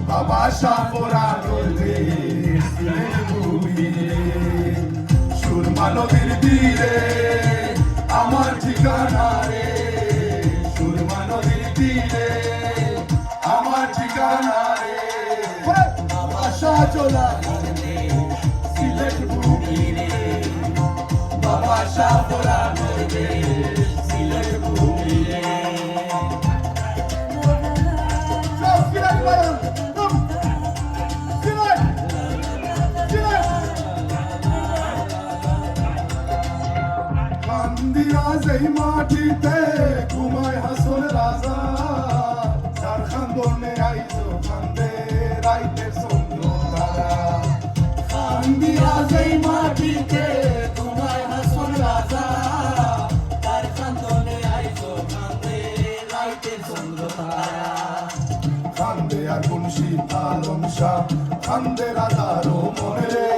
বাবা সাপরানোর দেশ সিলেট ভূমি সুরমা নদীর তীরে আমার ঠিকানা রে সুরমা নদীর তীরে আমার ঠিকানা রে বাবা শাহজালাল সিলেট ভূমি রে বাবা সাপরানোর দেশ সিলেট ভূমি রে এই মাটিতে ঘুমায় হাসন রাজা যার খান্দনে আইজো খান্দে রাইতে সন্ধ্যা খান্দিয়া এই মাটিতে ঘুমায় হাসন রাজা যার খান্দনে আইজো খান্দে রাইতে সন্ধ্যা খান্দে আর কোন শীতালম শাহ খান্দে রাজারও মনে রে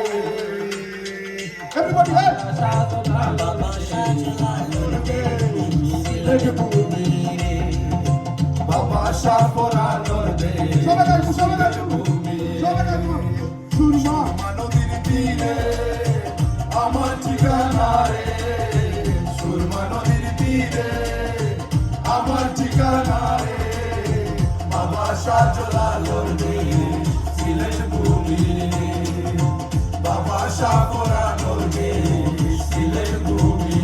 Everybody, hey! Baba Shaporanor desh Surma নদীর তীরে আমার ঠিকানা রে সুরমা নদীর তীরে আমার ঠিকানা রে বাবা শাহজালাল দেশ সিলেট ভূমি বাবা শাহজালাল দেশ সিলেট ভূমি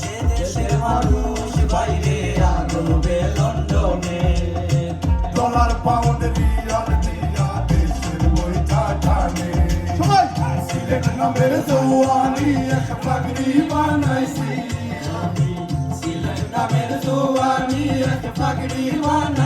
যে দেশের মানুষ বাইরে আনবে লন্ডনে ডলার পাউন্ড রিয়াল দিয়া দেশের বইটা টানে সবাই সিলেট নামের জওয়ানি এক পাগড়ি বানাইছি সিলেট নামের জওয়ানি এক পাগড়ি বানাইছি